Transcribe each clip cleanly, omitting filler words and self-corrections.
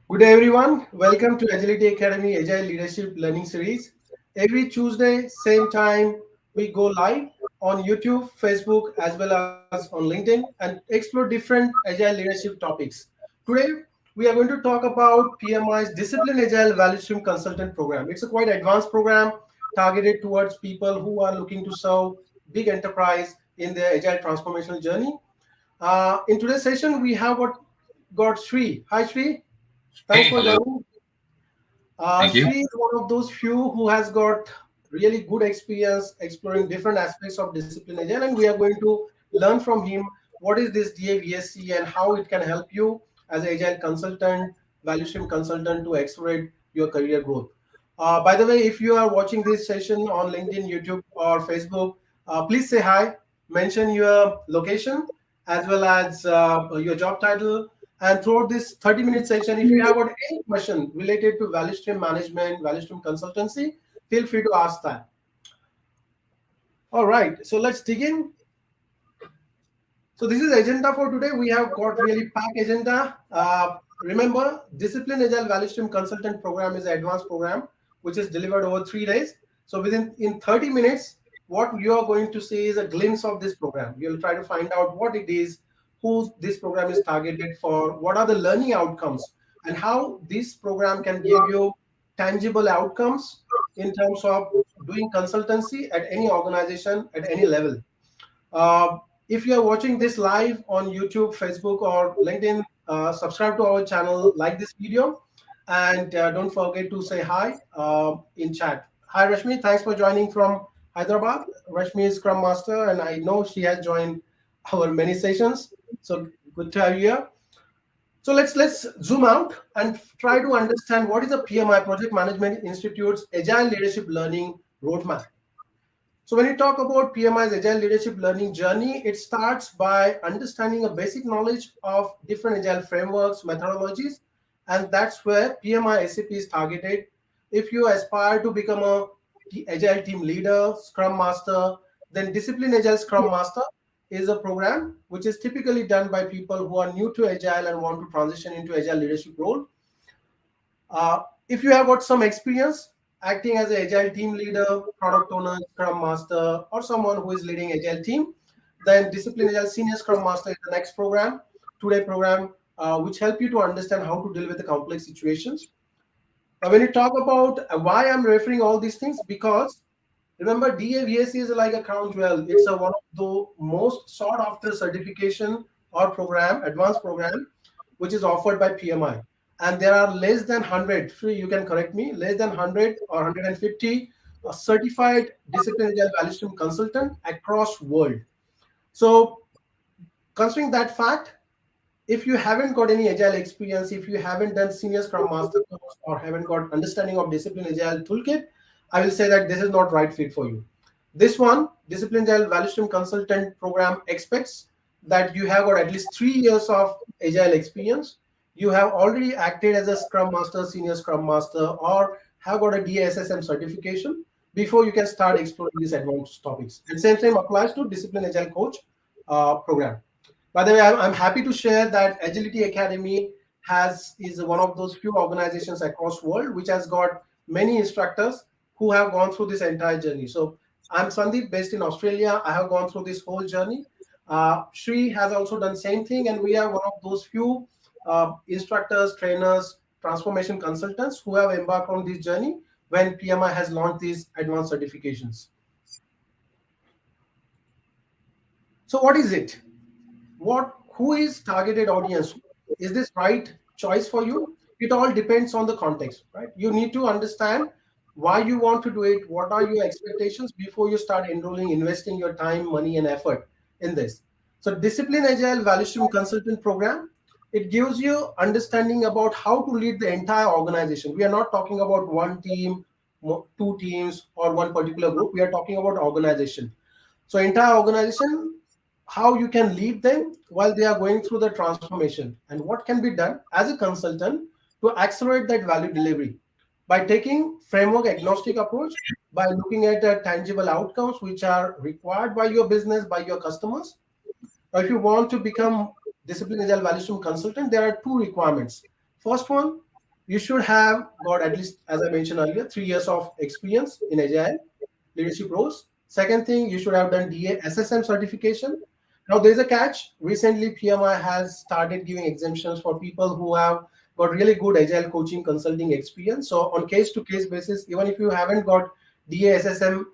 Good day, everyone. Welcome to Agility Academy Agile Leadership Learning Series. Every Tuesday, same time, we go live on YouTube, Facebook, as well as on LinkedIn and explore different Agile leadership topics. Today, we are going to talk about PMI's Discipline Agile Value Stream Consultant Program. It's a quite advanced program targeted towards people who are looking to serve big enterprise in their Agile transformational journey. In today's session, we have got Sri. Hi, Sri. Thanks Hey, for hello. joining. Thank you. Sri is one of those few who has got really good experience exploring different aspects of discipline agile, and we are going to learn from him what is this DAVSC and how it can help you as an agile consultant, value stream consultant to accelerate your career growth. By the way, if you are watching this session on LinkedIn, YouTube, or Facebook, please say hi, mention your location as well as your job title. And throughout this 30-minute session, if you have got any question related to value stream management, value stream consultancy, feel free to ask that. All right, so let's dig in. So this is agenda for today. We have got really packed agenda. Remember, Discipline Agile Value Stream Consultant Program is an advanced program which is delivered over 3 days. So within in 30 minutes, what you are going to see is a glimpse of this program. You'll try to find out what it is, who this program is targeted for, what are the learning outcomes, and how this program can give you tangible outcomes in terms of doing consultancy at any organization at any level. Uh, if you are watching this live on YouTube, Facebook, or LinkedIn, subscribe to our channel, like this video, and don't forget to say hi in chat. Hi, Rashmi. Thanks for joining from Hyderabad. Rashmi is Scrum Master, and I know she has joined our many sessions. So good to have you here. So let's zoom out and try to understand what is the PMI Project Management Institute's Agile Leadership Learning Roadmap. So when you talk about PMI's Agile Leadership Learning Journey, it starts by understanding a basic knowledge of different Agile frameworks, methodologies, and that's where PMI SAP is targeted. If you aspire to become a Agile team leader, Scrum Master, then Discipline Agile Scrum Master is a program which is typically done by people who are new to Agile and want to transition into Agile leadership role. If you have got some experience acting as an agile team leader, product owner, scrum master, or someone who is leading agile team, then Discipline Agile Senior Scrum Master is the next program, today program, which help you to understand how to deal with the complex situations. When you talk about why I'm referring all these things, because remember DAVSC is like a crown jewel. It's one of the most sought after certification or program, advanced program, which is offered by PMI. And there are less than 100, Sri, you can correct me, less than 100 or 150 certified discipline agile value stream consultant across world. So considering that fact, if you haven't got any agile experience, if you haven't done senior scrum master course or haven't got understanding of discipline agile toolkit, I will say that this is not right fit for you. This one, Discipline Agile Value Stream Consultant Program, expects that you have got at least 3 years of agile experience. You have already acted as a Scrum Master, Senior Scrum Master, or have got a DSSM certification before you can start exploring these advanced topics. And same applies to Discipline Agile Coach program. By the way, I'm happy to share that Agility Academy is one of those few organizations across world which has got many instructors who have gone through this entire journey. So I'm Sandip, based in Australia. I have gone through this whole journey. Shri has also done same thing, and we are one of those few instructors, trainers, transformation consultants who have embarked on this journey when PMI has launched these advanced certifications. So what is it? Who is targeted audience? Is this right choice for you? It all depends on the context, right? You need to understand why you want to do it, what are your expectations before you start enrolling, investing your time, money, and effort in this. So Discipline Agile Value Stream Consultant Program, it gives you understanding about how to lead the entire organization. We are not talking about one team, two teams, or one particular group. We are talking about organization. So entire organization, how you can lead them while they are going through the transformation, and what can be done as a consultant to accelerate that value delivery by taking framework agnostic approach, by looking at tangible outcomes which are required by your business, by your customers. Now, if you want to become discipline agile value stream consultant, there are two requirements. First one, you should have got at least, as I mentioned earlier, 3 years of experience in Agile leadership roles. Second thing, you should have done DA SSM certification. Now, there's a catch. Recently, PMI has started giving exemptions for people who have got really good Agile coaching consulting experience. So, on case to case basis, even if you haven't got DA SSM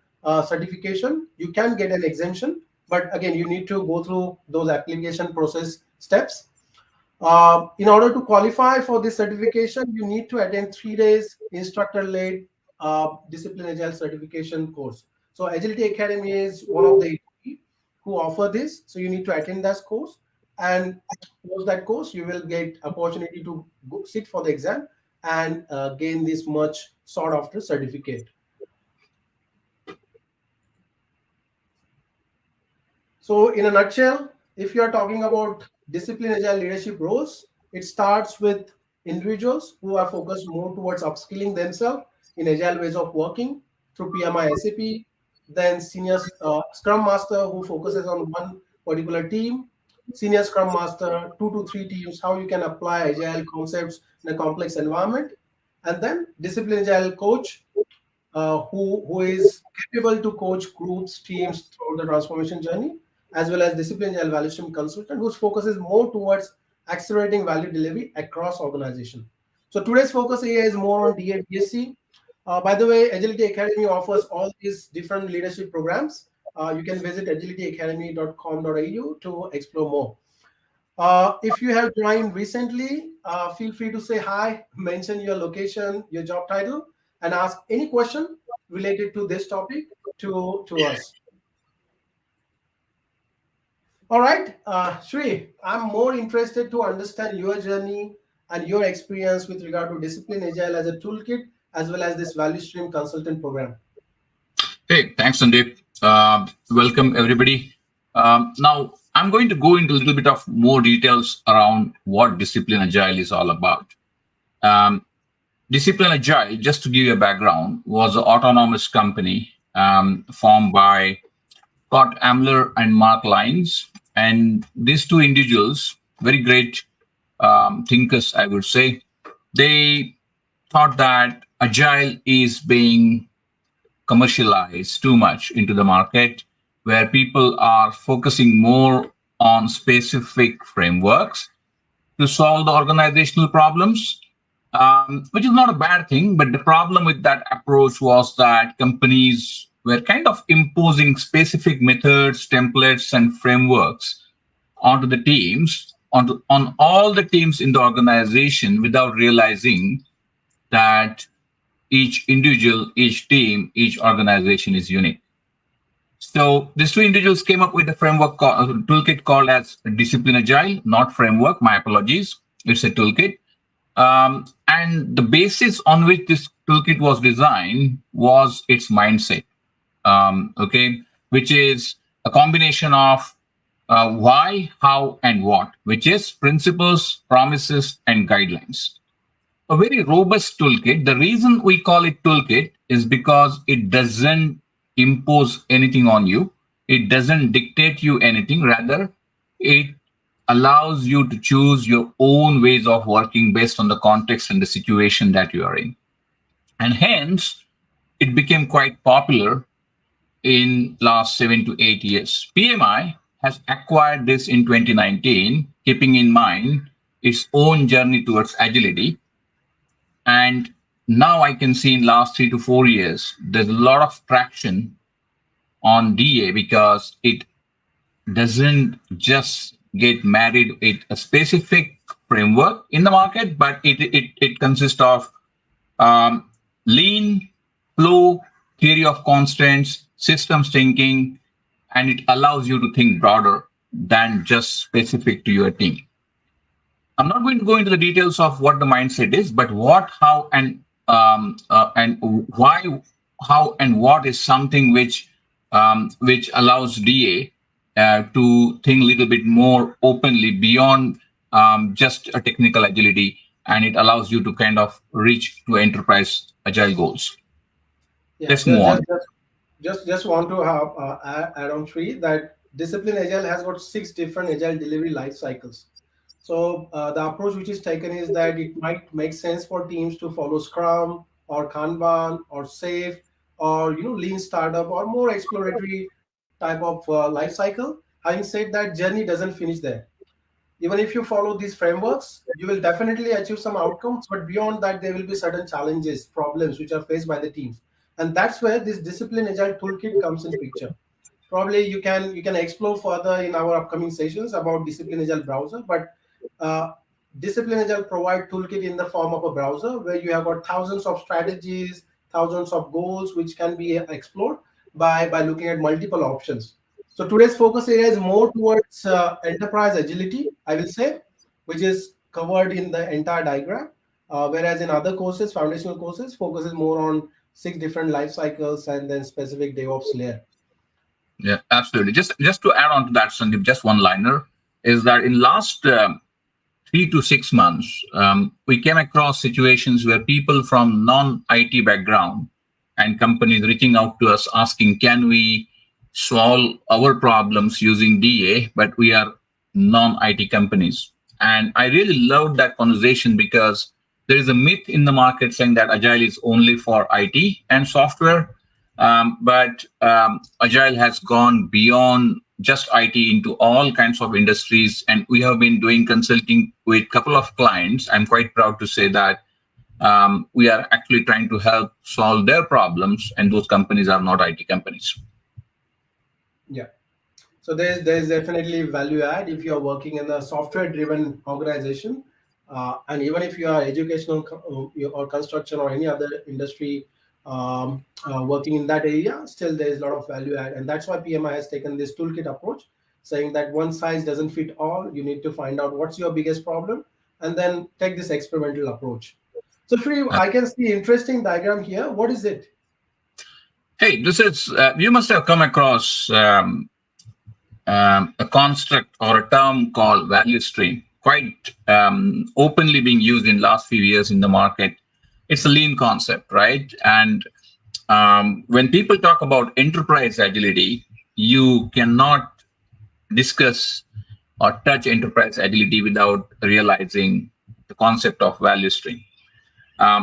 certification, you can get an exemption. But again, you need to go through those application process steps. In order to qualify for this certification, you need to attend 3 days instructor-led discipline agile certification course. So Agility Academy is one of the agency who offer this. So you need to attend that course, and post that course, you will get opportunity to go sit for the exam and gain this much sought after certificate. So, in a nutshell, if you are talking about discipline agile leadership roles, it starts with individuals who are focused more towards upskilling themselves in agile ways of working through PMI SAP, then senior scrum master who focuses on one particular team, senior scrum master, 2 to 3 teams, how you can apply agile concepts in a complex environment, and then discipline agile coach who is capable to coach groups, teams throughout the transformation journey, as well as discipline agile value stream consultant whose focus is more towards accelerating value delivery across organization. So today's focus area is more on DAVSC. By the way, Agility Academy offers all these different leadership programs. You can visit agilityacademy.com.au to explore more. If you have joined recently, feel free to say hi, mention your location, your job title, and ask any question related to this topic to us. All right, Shri, I'm more interested to understand your journey and your experience with regard to Discipline Agile as a toolkit, as well as this value stream consultant program. Hey, thanks, Sandip. Welcome, everybody. Now, I'm going to go into a little bit of more details around what Discipline Agile is all about. Um, Discipline Agile, just to give you a background, was an autonomous company formed by Scott Amler and Mark Lyons. And these two individuals, very great thinkers, I would say, they thought that Agile is being commercialized too much into the market, where people are focusing more on specific frameworks to solve the organizational problems, which is not a bad thing. But the problem with that approach was that companies were kind of imposing specific methods, templates, and frameworks onto the teams, on all the teams in the organization without realizing that each individual, each team, each organization is unique. So these two individuals came up with a toolkit called as Discipline Agile, not framework. My apologies. It's a toolkit. And the basis on which this toolkit was designed was its mindset, which is a combination of why, how, and what, which is principles, promises, and guidelines. A very robust toolkit. The reason we call it toolkit is because it doesn't impose anything on you. It doesn't dictate you anything. Rather, it allows you to choose your own ways of working based on the context and the situation that you are in. And hence, it became quite popular in last 7 to 8 years. PMI has acquired this in 2019, keeping in mind its own journey towards agility. And now I can see in last 3 to 4 years, there's a lot of traction on DA because it doesn't just get married with a specific framework in the market, but it consists of lean, flow, theory of constraints, systems thinking, and it allows you to think broader than just specific to your team. I'm not going to go into the details of what the mindset is, but what, how, and why, how, and what is something which allows DA to think a little bit more openly beyond just a technical agility, and it allows you to kind of reach to enterprise agile goals. Yeah, Let's move on. Just want to add on three that Discipline Agile has got 6 different agile delivery life cycles. So the approach which is taken is that it might make sense for teams to follow Scrum or Kanban or Safe or Lean Startup or more exploratory type of life cycle. Having said that, journey doesn't finish there. Even if you follow these frameworks, you will definitely achieve some outcomes, but beyond that, there will be certain challenges, problems which are faced by the teams, and that's where this discipline agile toolkit comes in picture. Probably you can explore further in our upcoming sessions about discipline agile browser, but uh, discipline agile provide toolkit in the form of a browser where you have got thousands of strategies, thousands of goals which can be explored by looking at multiple options. So today's focus area is more towards enterprise agility, I will say, which is covered in the entire diagram, whereas in other courses, foundational courses, focuses more on six different life cycles and then specific DevOps layer. Yeah, absolutely. Just to add on to that, Sandip, just one liner is that in last 3 to 6 months, we came across situations where people from non-IT background and companies reaching out to us asking, can we solve our problems using DA, but we are non-IT companies. And I really loved that conversation because there is a myth in the market saying that Agile is only for IT and software. But Agile has gone beyond just IT into all kinds of industries. And we have been doing consulting with a couple of clients. I'm quite proud to say that we are actually trying to help solve their problems, and those companies are not IT companies. Yeah. So there's definitely value add if you are working in a software driven organization, and even if you are educational or construction or any other industry working in that area, still there is a lot of value add, and that's why PMI has taken this toolkit approach, saying that one size doesn't fit all. You need to find out what's your biggest problem, and then take this experimental approach. So, Shri, Uh, I can see interesting diagram here. What is it? Hey, this is, you must have come across a construct or a term called value stream, quite openly being used in last few years in the market. It's a lean concept, right? And when people talk about enterprise agility, you cannot discuss or touch enterprise agility without realizing the concept of value stream.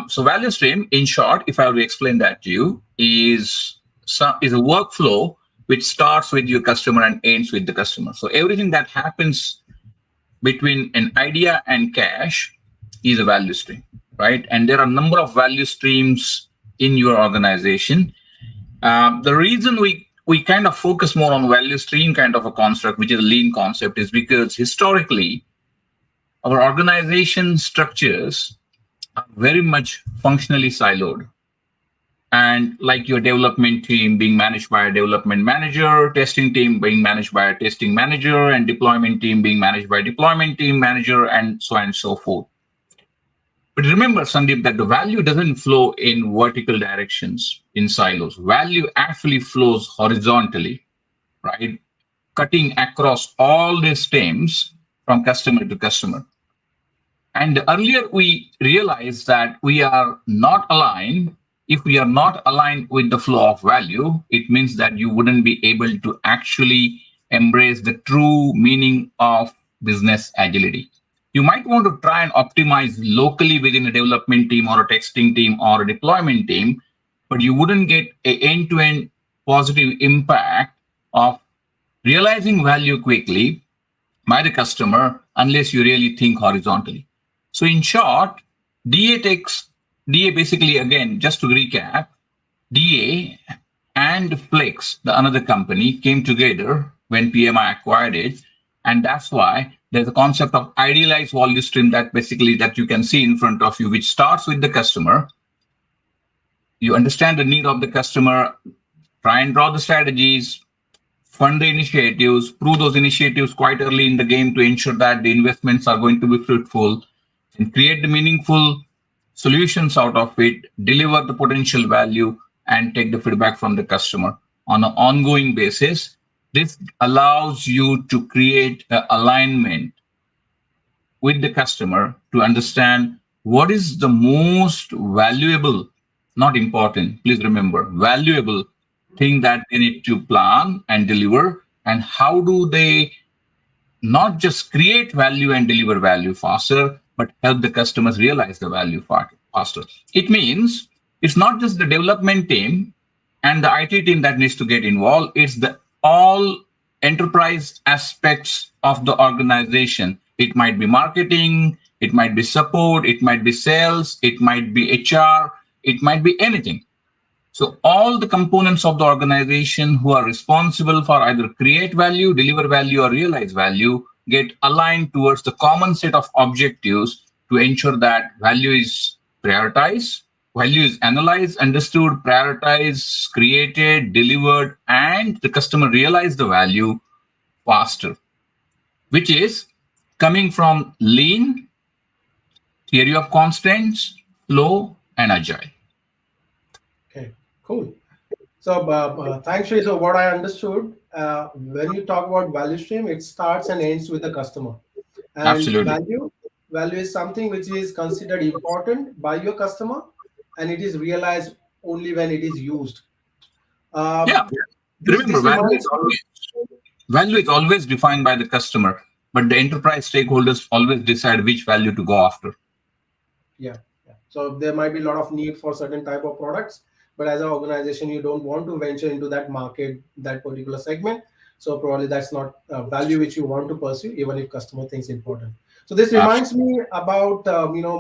So value stream, in short, if I were to explain that to you, is a workflow which starts with your customer and ends with the customer. So everything that happens between an idea and cash is a value stream, right? And there are a number of value streams in your organization. The reason we kind of focus more on value stream kind of a construct, which is a lean concept, is because historically our organization structures are very much functionally siloed. And like your development team being managed by a development manager, testing team being managed by a testing manager, and deployment team being managed by a deployment team manager, and so on and so forth. But remember, Sandip, that the value doesn't flow in vertical directions in silos. Value actually flows horizontally, right? Cutting across all these teams from customer to customer. And the earlier we realize that we are not aligned, if we are not aligned with the flow of value, it means that you wouldn't be able to actually embrace the true meaning of business agility. You might want to try and optimize locally within a development team or a testing team or a deployment team, but you wouldn't get an end-to-end positive impact of realizing value quickly by the customer unless you really think horizontally. So in short, DA basically, again, just to recap, DA and Flex, the another company, came together when PMI acquired it. And that's why there's a concept of idealized value stream that you can see in front of you, which starts with the customer. You understand the need of the customer, try and draw the strategies, fund the initiatives, prove those initiatives quite early in the game to ensure that the investments are going to be fruitful, and create the meaningful solutions out of it, deliver the potential value, and take the feedback from the customer on an ongoing basis. This allows you to create an alignment with the customer to understand what is the most valuable, not important, please remember, valuable thing that they need to plan and deliver, and how do they not just create value and deliver value faster, but help the customers realize the value faster. It means it's not just the development team and the IT team that needs to get involved. It's the all enterprise aspects of the organization. It might be marketing, it might be support, it might be sales, it might be HR, it might be anything. So all the components of the organization who are responsible for either create value, deliver value, or realize value get aligned towards the common set of objectives to ensure that value is prioritized, value is analyzed, understood, prioritized, created, delivered, and the customer realize the value faster, which is coming from lean, theory of constants, flow, and agile. Okay, cool. So, thanks, Shri. So, what I understood, when you talk about value stream, it starts and ends with the customer. And Absolutely. value is something which is considered important by your customer, and it is realized only when it is used. Uh, Yeah. Remember, this reminds me. value is always defined by the customer, but the enterprise stakeholders always decide which value to go after. Yeah, yeah. So there might be a lot of need for certain type of products, but as an organization, you don't want to venture into that market, that particular segment. So probably that's not a value which you want to pursue, even if customer thinks important. So this reminds Absolutely. me about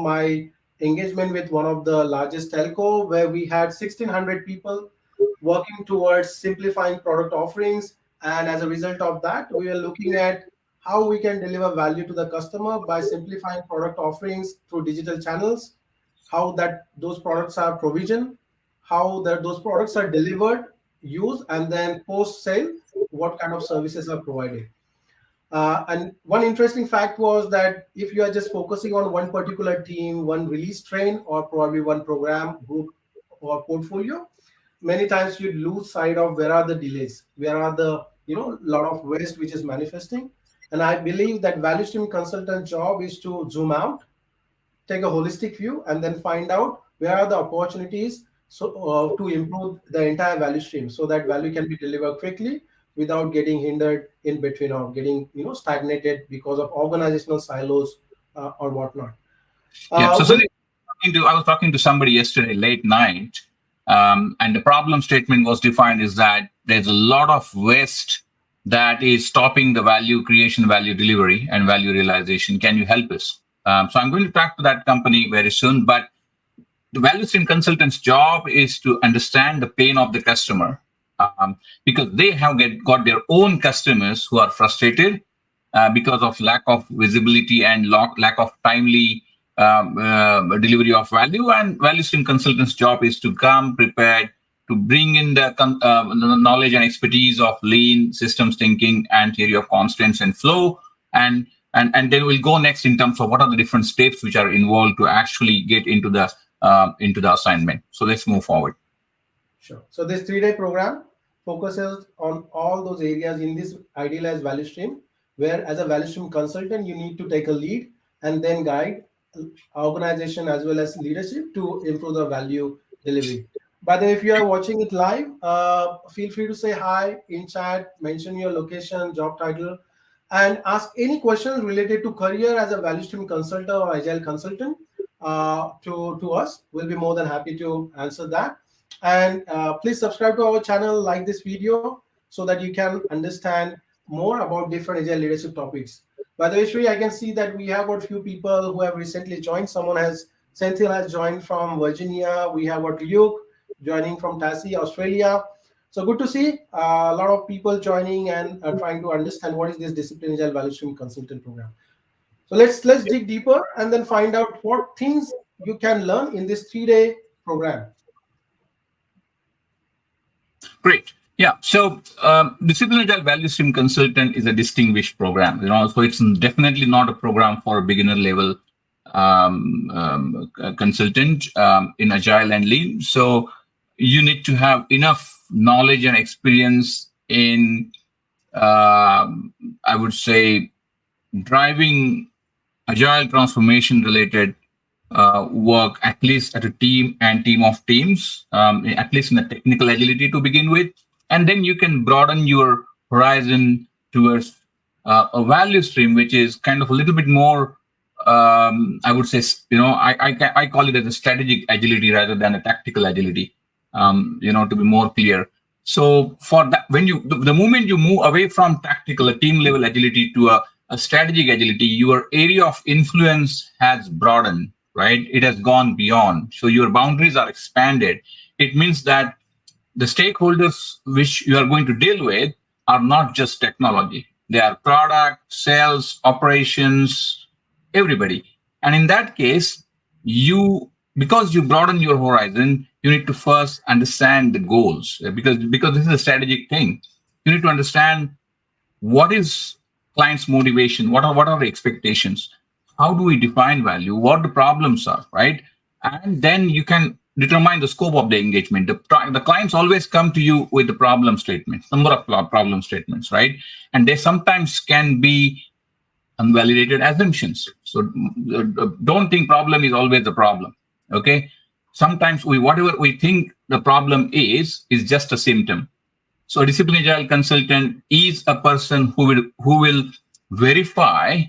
my engagement with one of the largest telco, where we had 1,600 people working towards simplifying product offerings, and as a result of that, we are looking at how we can deliver value to the customer by simplifying product offerings through digital channels, how that those products are provisioned, how that those products are delivered, used, and then post sale, what kind of services are provided. And one interesting fact was that if you are just focusing on one particular team, one release train, or probably one program group or portfolio, many times you lose sight of where are the delays, where are the lot of waste which is manifesting. And I believe that value stream consultant job is to zoom out, take a holistic view, and then find out where are the opportunities, so to improve the entire value stream so that value can be delivered quickly without getting hindered in between or getting stagnated because of organizational silos or whatnot. Yeah. So, With Sandip, I was talking to somebody yesterday late night, and the problem statement was defined is that there's a lot of waste that is stopping the value creation, value delivery, and value realization. Can you help us? So I'm going to talk to that company very soon. But the value stream consultant's job is to understand the pain of the customer, because they have got their own customers who are frustrated because of lack of visibility and lack of timely delivery of value. And value stream consultant's job is to come prepared to bring in the knowledge and expertise of lean systems thinking and theory of constants and flow, and then we'll go next in terms of what are the different steps which are involved to actually get into the assignment. So let's move forward. Sure. So this 3-day program focuses on all those areas in this idealized value stream, where as a value stream consultant, you need to take a lead and then guide organization as well as leadership to improve the value delivery. By the way, if you are watching it live, feel free to say hi in chat, mention your location, job title, and ask any questions related to career as a value stream consultant or agile consultant to us. We'll be more than happy to answer that. And please subscribe to our channel, like this video, so that you can understand more about different agile leadership topics. By the way, Shri, I can see that we have got few people who have recently joined. Senthil has joined from Virginia. We have got Luke joining from Tassie, Australia. So good to see a lot of people joining and trying to understand what is this discipline agile value stream consultant program. So let's dig deeper and then find out what things you can learn in this 3-day program. Great. Yeah. So, Discipline Agile Value Stream Consultant is a distinguished program. So it's definitely not a program for a beginner level consultant in Agile and Lean. So you need to have enough knowledge and experience in, I would say, driving Agile transformation related work, at least at a team and team of teams, at least in the technical agility to begin with. And then you can broaden your horizon towards a value stream, which is kind of a little bit more, I would say, I call it as a strategic agility rather than a tactical agility, to be more clear. So for that, when the moment you move away from tactical, a team level agility to a strategic agility, your area of influence has broadened, right? It has gone beyond. So your boundaries are expanded. It means that the stakeholders which you are going to deal with are not just technology. They are product, sales, operations, everybody. And in that case, because you broaden your horizon, you need to first understand the goals, because this is a strategic thing. You need to understand what is client's motivation, what are the expectations, how do we define value, what the problems are, right? And then you can determine the scope of the engagement. The clients always come to you with the problem statements, number of problem statements, right? And they sometimes can be unvalidated assumptions. So don't think problem is always the problem. Okay. Sometimes whatever we think the problem is just a symptom. So a discipline agile consultant is a person who will verify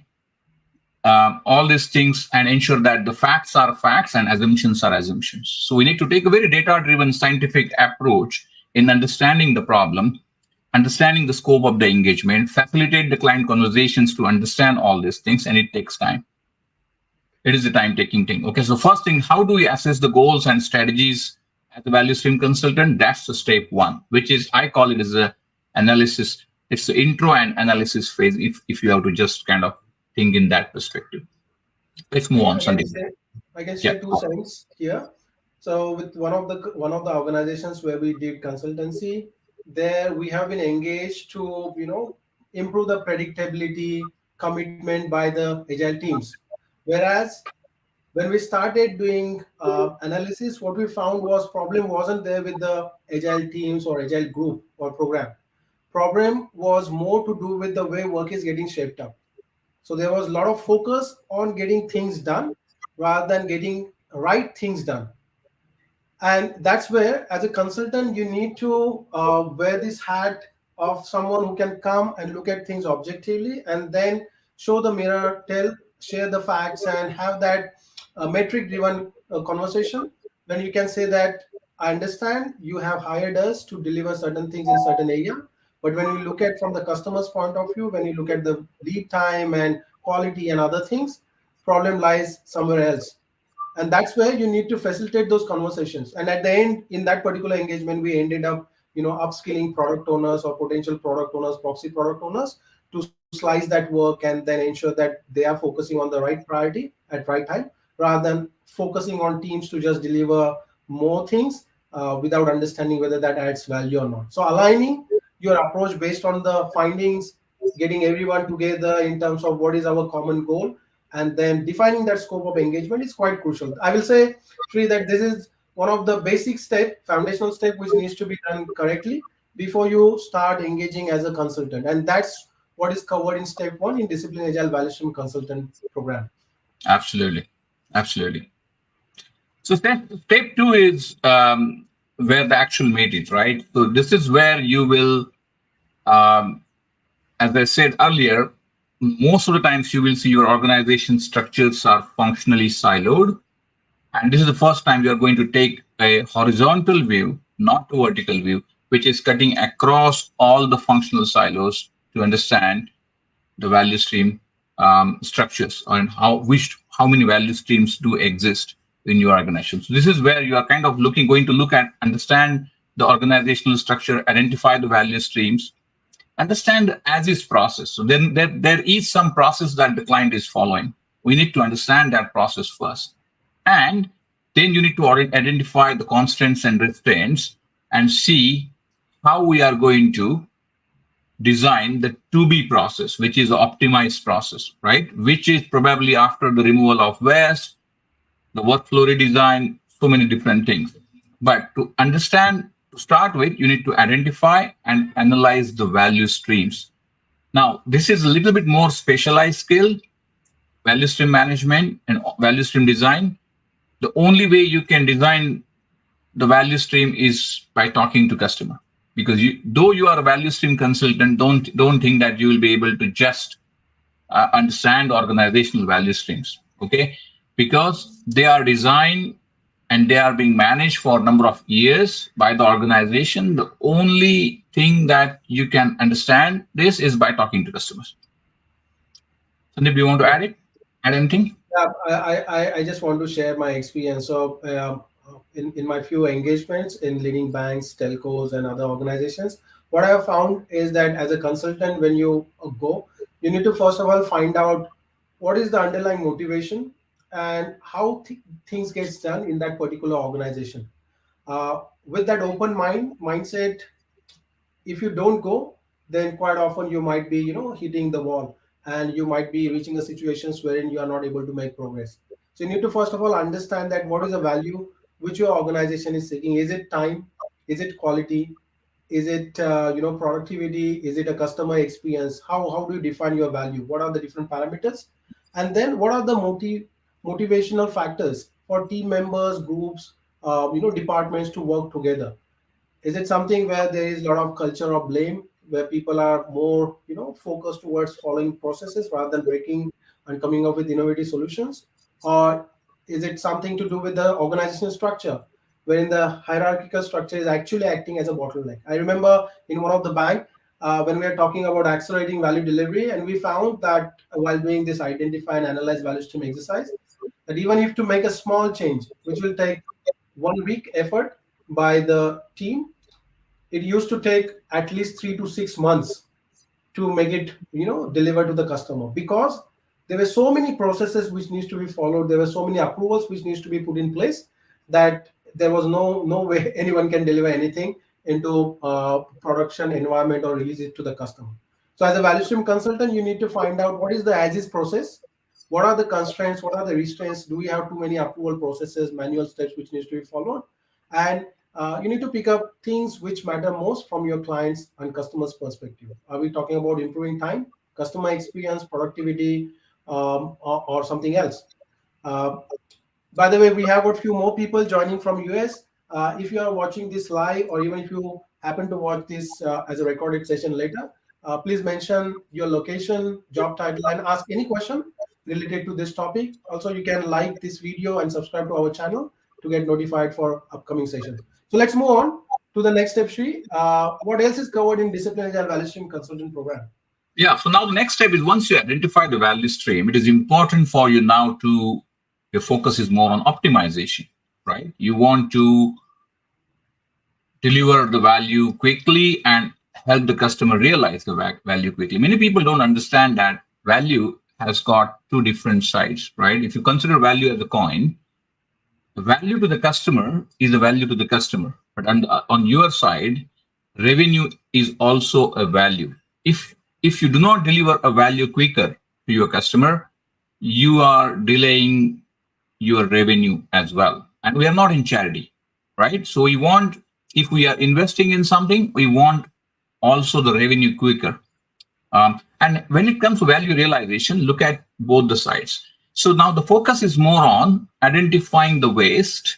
all these things and ensure that the facts are facts and assumptions are assumptions. So we need to take a very data-driven scientific approach in understanding the problem, understanding the scope of the engagement, facilitate the client conversations to understand all these things, and it takes time. It is a time-taking thing. Okay, so first thing, how do we assess the goals and strategies as a value stream consultant? That's the step one, which is, I call it as a analysis. It's the intro and analysis phase, if you have to just kind of think in that perspective. Let's move on, Sandip. I can share 2 cents here. So with one of the organizations where we did consultancy, there we have been engaged to improve the predictability, commitment by the agile teams. Whereas when we started doing analysis, what we found was problem wasn't there with the agile teams or agile group or program. Problem was more to do with the way work is getting shaped up. So there was a lot of focus on getting things done rather than getting right things done. And that's where, as a consultant, you need to wear this hat of someone who can come and look at things objectively and then show the mirror, share the facts, and have that metric-driven conversation. When you can say that, I understand you have hired us to deliver certain things in certain area, but when you look at from the customer's point of view, when you look at the lead time and quality and other things, problem lies somewhere else. And that's where you need to facilitate those conversations. And at the end, in that particular engagement, we ended up, upskilling product owners or potential product owners, proxy product owners, to slice that work and then ensure that they are focusing on the right priority at right time, rather than focusing on teams to just deliver more things without understanding whether that adds value or not. So aligning your approach based on the findings, getting everyone together in terms of what is our common goal, and then defining that scope of engagement is quite crucial. I will say, Shri, that this is one of the basic step, foundational step, which needs to be done correctly before you start engaging as a consultant. And that's what is covered in step 1 in Discipline Agile Value Stream Consultant program. Absolutely. So step 2 is where the actual meat is, right? So this is where you will, as I said earlier, most of the times you will see your organization structures are functionally siloed. And this is the first time you are going to take a horizontal view, not a vertical view, which is cutting across all the functional silos to understand the value stream structures and how many value streams do exist in your organization. So this is where you are kind of going to look at, understand the organizational structure, identify the value streams, understand the as-is process. So then there is some process that the client is following. We need to understand that process first. And then you need to identify the constraints and restraints and see how we are going to design the to-be process, which is the optimized process, right? Which is probably after the removal of waste, the workflow redesign, so many different things. But to understand, to start with, you need to identify and analyze the value streams. Now, this is a little bit more specialized skill, value stream management and value stream design. The only way you can design the value stream is by talking to customer, because though you are a value stream consultant, don't think that you will be able to just understand organizational value streams, okay? Because they are designed and they are being managed for a number of years by the organization. The only thing that you can understand this is by talking to customers. Sandip, do you want to add anything? Yeah, I just want to share my experience. So, in my few engagements in leading banks, telcos, and other organizations, what I have found is that as a consultant, when you go, you need to first of all find out what is the underlying motivation and how things gets done in that particular organization. With that open mindset, if you don't go, then quite often you might be hitting the wall, and you might be reaching a situations wherein you are not able to make progress. So you need to first of all understand that what is the value which your organization is seeking. Is it time? Is it quality? Is it productivity? Is it a customer experience? How do you define your value? What are the different parameters? And then what are the motivational factors for team members, groups, departments to work together? Is it something where there is a lot of culture of blame, where people are more, focused towards following processes rather than breaking and coming up with innovative solutions? Or is it something to do with the organizational structure, wherein the hierarchical structure is actually acting as a bottleneck? I remember in one of the bank, when we are talking about accelerating value delivery, and we found that while doing this identify and analyze value stream exercise, that even if to make a small change, which will take 1 week effort by the team, it used to take at least 3 to 6 months to make it deliver to the customer, because there were so many processes which needs to be followed, there were so many approvals which needs to be put in place, that there was no way anyone can deliver anything into production environment or release it to the customer. So as a value stream consultant, you need to find out what is the as is process, what are the constraints, what are the restraints, do we have too many approval processes, manual steps which needs to be followed, and you need to pick up things which matter most from your clients and customers perspective. Are we talking about improving time, customer experience, productivity, or something else? uh, by the way, we have a few more people joining from US. If you are watching this live, or even if you happen to watch this as a recorded session later, please mention your location, job title, and ask any question related to this topic. Also, you can like this video and subscribe to our channel to get notified for upcoming sessions. So let's move on to the next step, Shri. What else is covered in Discipline Agile Value Stream Consultant Program? Yeah. So now the next step is, once you identify the value stream, it is important for you now to, your focus is more on optimization, right? You want to deliver the value quickly and help the customer realize the value quickly. Many people don't understand that value has got two different sides, right? If you consider value as a coin, the value to the customer is the value to the customer. But on your side, revenue is also a value. If you do not deliver a value quicker to your customer, you are delaying your revenue as well. And we are not in charity, right? So we want, if we are investing in something, we want also the revenue quicker. And when it comes to value realization, look at both the sides. So now the focus is more on identifying the waste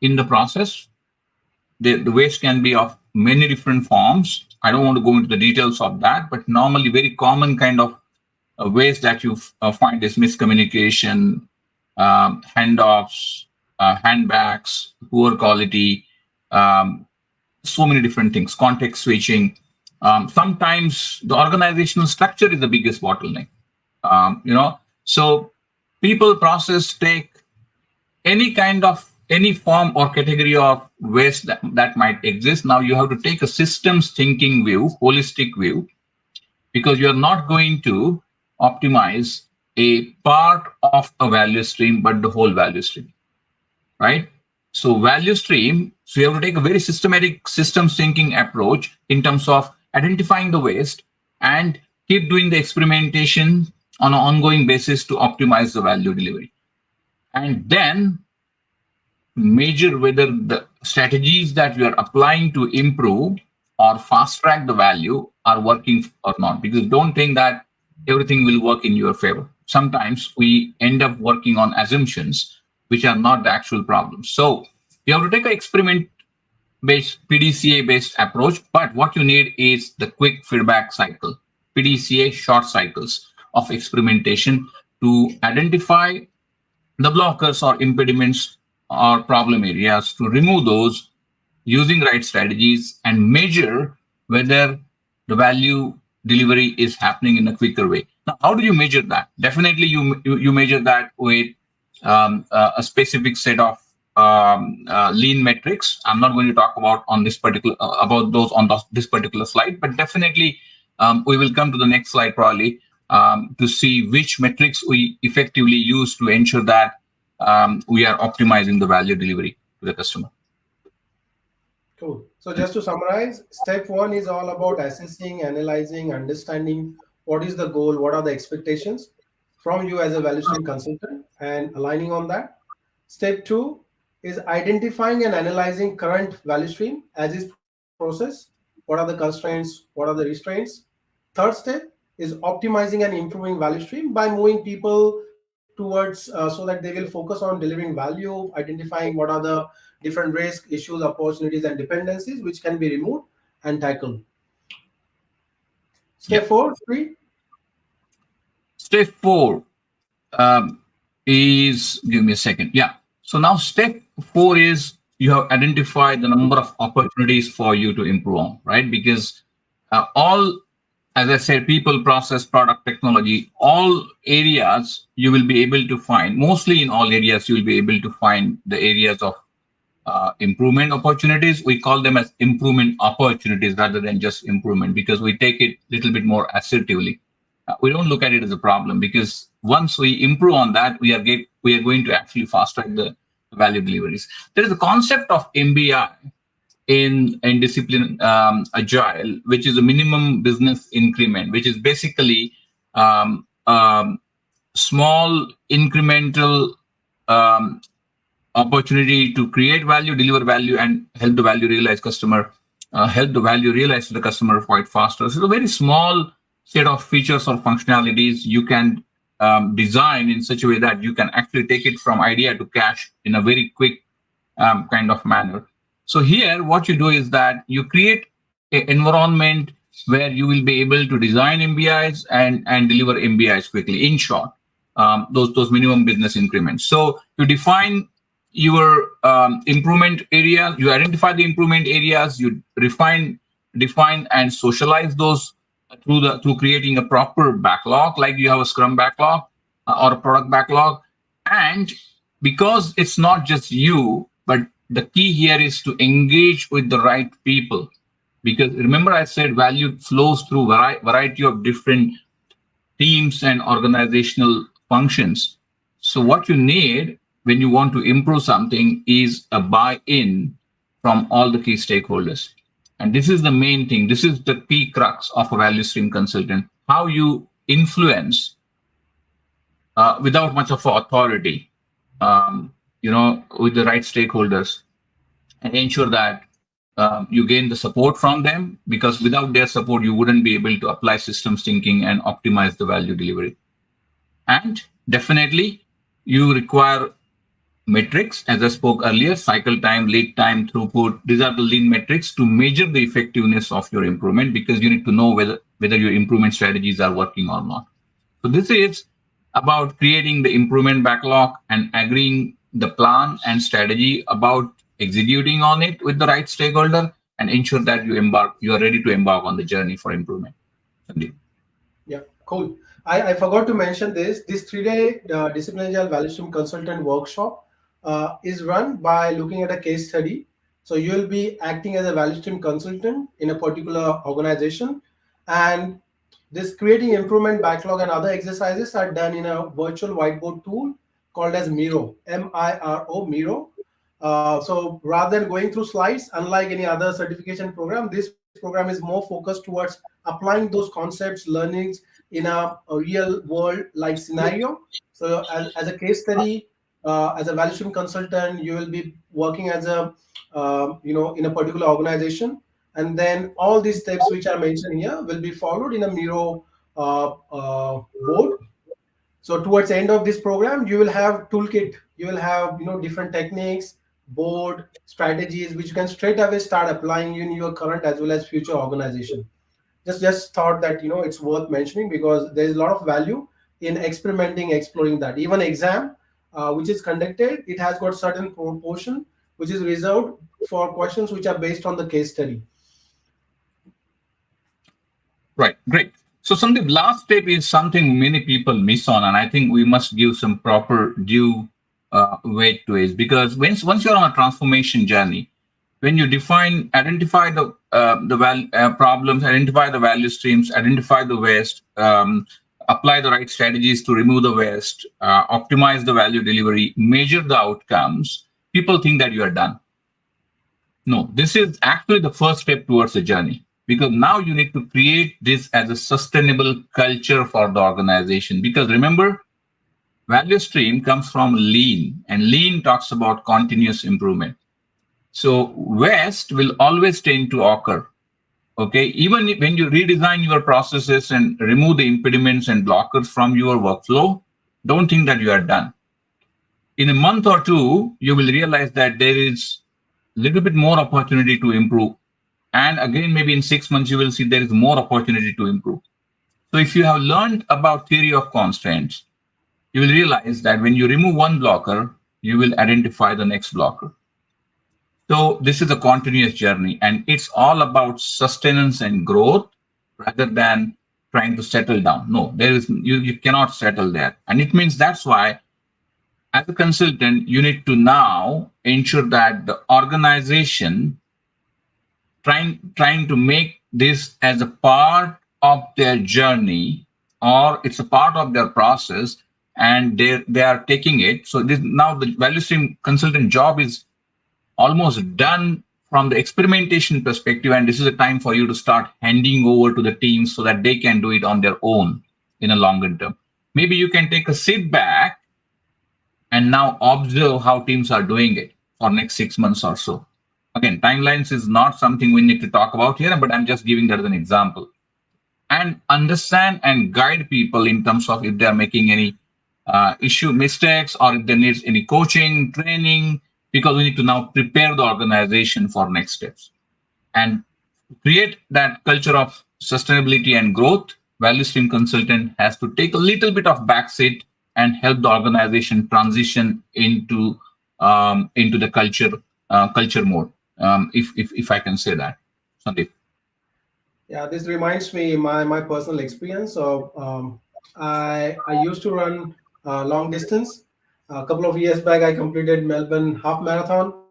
in the process. The waste can be of many different forms. I don't want to go into the details of that, but normally very common kind of waste that you find is miscommunication, handoffs, handbacks, poor quality, so many different things, context switching. Sometimes the organizational structure is the biggest bottleneck. So people, process, take any form or category of waste that might exist. Now you have to take a systems thinking view, holistic view, because you're not going to optimize a part of a value stream, but the whole value stream, right? So value stream, so you have to take a very systematic systems thinking approach in terms of identifying the waste and keep doing the experimentation on an ongoing basis to optimize the value delivery. And then measure whether the strategies that we are applying to improve or fast track the value are working or not. Because don't think that everything will work in your favor. Sometimes we end up working on assumptions which are not the actual problem. So you have to take an experiment based PDCA based approach, but what you need is the quick feedback cycle, PDCA short cycles of experimentation to identify the blockers or impediments or problem areas, to remove those using right strategies and measure whether the value delivery is happening in a quicker way. Now, how do you measure that? Definitely, you measure that with a specific set of lean metrics. I'm not going to talk about on this particular about those on this particular slide, but definitely we will come to the next slide probably to see which metrics we effectively use to ensure that we are optimizing the value delivery to the customer. Cool. So just to summarize, step one is all about assessing, analyzing, understanding what is the goal, what are the expectations from you as a value stream consultant, and aligning on that. Step two is identifying and analyzing current value stream as is process. What are the constraints? What are the restraints? Third step is optimizing and improving value stream by moving people towards so that they will focus on delivering value, identifying what are the different risks, issues, opportunities, and dependencies which can be removed and tackled. Yeah. Step four, three. Step four is, give me a second. Yeah. So now step four is you have identified the number of opportunities for you to improve on, right? Because all, as I said, people, process, product, technology, all areas you will be able to find, mostly in all areas, you will be able to find the areas of improvement opportunities. We call them as improvement opportunities rather than just improvement because we take it a little bit more assertively. We don't look at it as a problem because once we improve on that, we are going to actually fast track the value deliveries. There is a concept of MBI in discipline Agile, which is a minimum business increment, which is basically small incremental opportunity to create value, deliver value, and help the value realize to the customer quite faster. So it's a very small set of features or functionalities you can design in such a way that you can actually take it from idea to cash in a very quick kind of manner. So here, what you do is that you create an environment where you will be able to design MBIs and deliver MBIs quickly. In short, those minimum business increments. So you define your improvement area, you identify the improvement areas, you define and socialize those through creating a proper backlog, like you have a Scrum backlog or a product backlog. And because it's not just you, but the key here is to engage with the right people. Because remember, I said value flows through variety of different teams and organizational functions. So what you need when you want to improve something is a buy-in from all the key stakeholders. And this is the main thing. This is the key crux of a value stream consultant, how you influence without much of authority, with the right stakeholders and ensure that you gain the support from them, because without their support, you wouldn't be able to apply systems thinking and optimize the value delivery. And definitely, you require metrics, as I spoke earlier, cycle time, lead time, throughput. These are the lean metrics to measure the effectiveness of your improvement, because you need to know whether your improvement strategies are working or not. So this is about creating the improvement backlog and agreeing the plan and strategy about executing on it with the right stakeholder and ensure that you are ready to embark on the journey for improvement. Sandip. Yeah, cool. I forgot to mention this. This 3-day Discipline Agile Value Stream Consultant workshop is run by looking at a case study. So you will be acting as a value stream consultant in a particular organization, and this creating improvement backlog and other exercises are done in a virtual whiteboard tool called as Miro, Miro, Miro. So rather than going through slides, unlike any other certification program, this program is more focused towards applying those concepts, learnings in a real world like scenario. So as a case study, as a value stream consultant, you will be working as a in a particular organization, and then all these steps which are mentioned here will be followed in a Miro board. So towards the end of this program, you will have toolkit. You will have different techniques, board, strategies which you can straight away start applying in your current as well as future organization. Just thought that it's worth mentioning because there is a lot of value in experimenting, exploring that. Even exam which is conducted, it has got certain proportion which is reserved for questions which are based on the case study. Right, great. So, Sandeep, last step is something many people miss on, and I think we must give some proper due weight to it because once you're on a transformation journey, when you identify the problems, identify the value streams, identify the waste, apply the right strategies to remove the waste, optimize the value delivery, measure the outcomes, people think that you are done. No, this is actually the first step towards the journey because now you need to create this as a sustainable culture for the organization. Because remember, value stream comes from lean, and lean talks about continuous improvement. So waste will always tend to occur. Okay, even when you redesign your processes and remove the impediments and blockers from your workflow, don't think that you are done. In a month or two, you will realize that there is a little bit more opportunity to improve. And again, maybe in 6 months, you will see there is more opportunity to improve. So if you have learned about theory of constraints, you will realize that when you remove one blocker, you will identify the next blocker. So this is a continuous journey, and it's all about sustenance and growth rather than trying to settle down. No, you cannot settle there. And it means that's why as a consultant, you need to now ensure that the organization trying to make this as a part of their journey or it's a part of their process and they are taking it. So this now the value stream consultant job is almost done from the experimentation perspective, and this is a time for you to start handing over to the teams so that they can do it on their own in a longer term. Maybe you can take a sit back and now observe how teams are doing it for next 6 months or so. Again, timelines is not something we need to talk about here, but I'm just giving that as an example. And understand and guide people in terms of if they're making any issue mistakes or if they need any coaching, training, because we need to now prepare the organization for next steps. And create that culture of sustainability and growth, value stream consultant has to take a little bit of backseat and help the organization transition into the culture mode. If I can say that, Sandip. Yeah, this reminds me my personal experience. So I used to run long distance. A couple of years back, I completed Melbourne half marathon,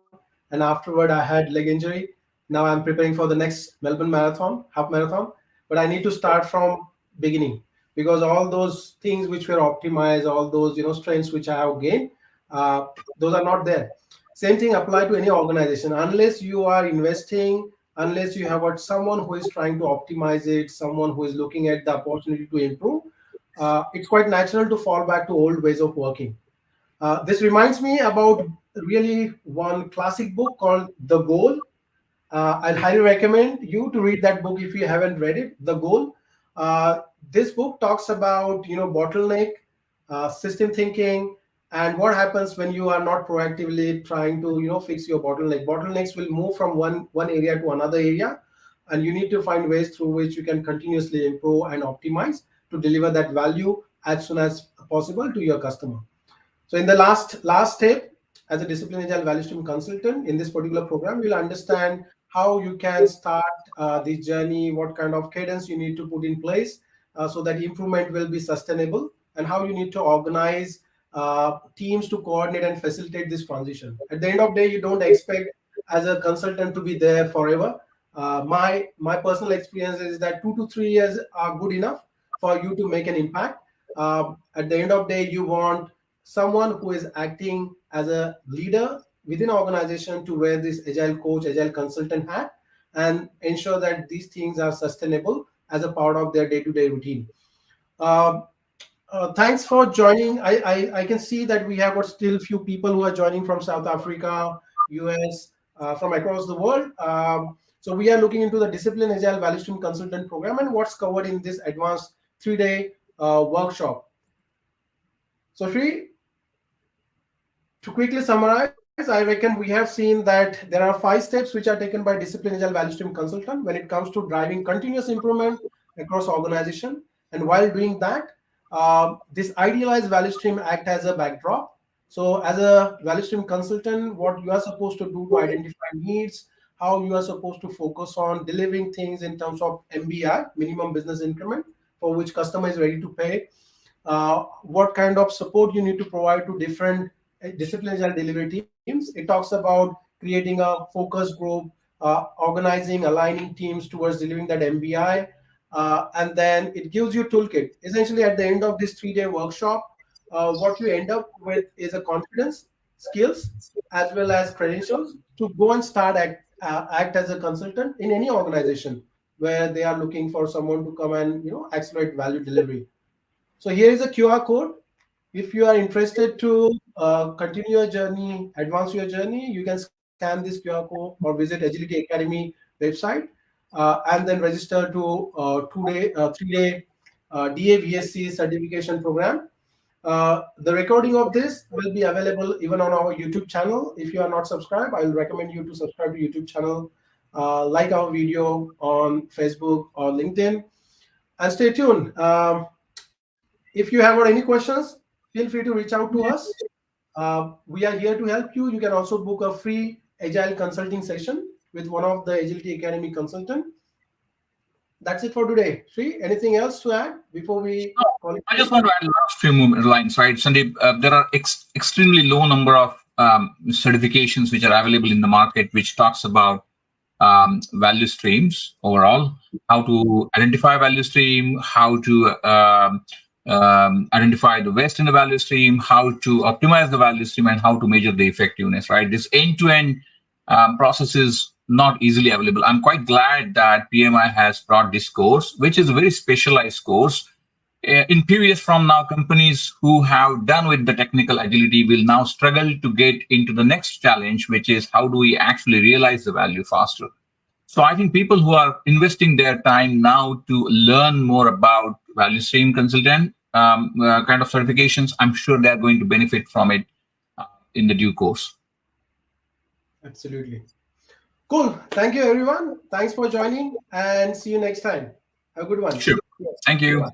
and afterward, I had leg injury. Now I'm preparing for the next Melbourne marathon, half marathon, but I need to start from beginning because all those things which were optimized, all those strengths which I have gained, uh, those are not there. Same thing apply to any organization unless you are investing, unless you have got someone who is trying to optimize it, someone who is looking at the opportunity to improve. It's quite natural to fall back to old ways of working. This reminds me about really one classic book called The Goal. I'd highly recommend you to read that book if you haven't read it. The Goal. Uh, this book talks about bottleneck, system thinking, and what happens when you are not proactively trying to fix your bottleneck. Bottlenecks will move from one area to another area, and you need to find ways through which you can continuously improve and optimize to deliver that value as soon as possible to your customer. So in the last step, as a discipline agile value stream consultant in this particular program, you'll understand how you can start this journey, what kind of cadence you need to put in place so that improvement will be sustainable, and how you need to organize teams to coordinate and facilitate this transition. At the end of the day, you don't expect as a consultant to be there forever. My personal experience is that 2 to 3 years are good enough for you to make an impact. At the end of the day, you want someone who is acting as a leader within an organization to wear this agile coach, agile consultant hat, and ensure that these things are sustainable as a part of their day-to-day routine. Uh, Thanks for joining. I can see that we have got still few people who are joining from South Africa, US, from across the world. So we are looking into the Discipline Agile Value Stream Consultant Program and what's covered in this advanced 3-day workshop. So Shri, to quickly summarize, I reckon we have seen that there are 5 steps which are taken by discipline agile value stream consultant when it comes to driving continuous improvement across organization. And while doing that, this idealized value stream act as a backdrop. So as a value stream consultant, what you are supposed to do to identify needs, how you are supposed to focus on delivering things in terms of MBI, minimum business increment, for which customer is ready to pay, what kind of support you need to provide to different disciplines and delivery teams. It talks about creating a focus group, organizing, aligning teams towards delivering that MBI, and then it gives you toolkit. Essentially, at the end of this 3-day workshop, what you end up with is a confidence, skills, as well as credentials to go and start act as a consultant in any organization where they are looking for someone to come and accelerate value delivery. So here is a QR code. If you are interested to continue your journey, advance your journey, you can scan this QR code or visit Agility Academy website and then register to 3-day DAVSC certification program. The recording of this will be available even on our YouTube channel. If you are not subscribed, I will recommend you to subscribe to YouTube channel, like our video on Facebook or LinkedIn, and stay tuned. If you have got any questions, feel free to reach out to us. We are here to help you. You can also book a free Agile consulting session with one of the Agility Academy consultant. That's it for today. Sri, anything else to add before we call it? I just want to add last few lines, right, Sandip? There are extremely low number of certifications which are available in the market, which talks about value streams overall, how to identify value stream, how to identify the waste in the value stream, how to optimize the value stream, and how to measure the effectiveness, right? This end-to-end process is not easily available. I'm quite glad that PMI has brought this course, which is a very specialized course. In few years from now, companies who have done with the technical agility will now struggle to get into the next challenge, which is how do we actually realize the value faster? So I think people who are investing their time now to learn more about value stream consultant kind of certifications, I'm sure they're going to benefit from it in the due course. Absolutely. Cool. Thank you, everyone. Thanks for joining and see you next time. Have a good one. Sure. Thank you. Bye.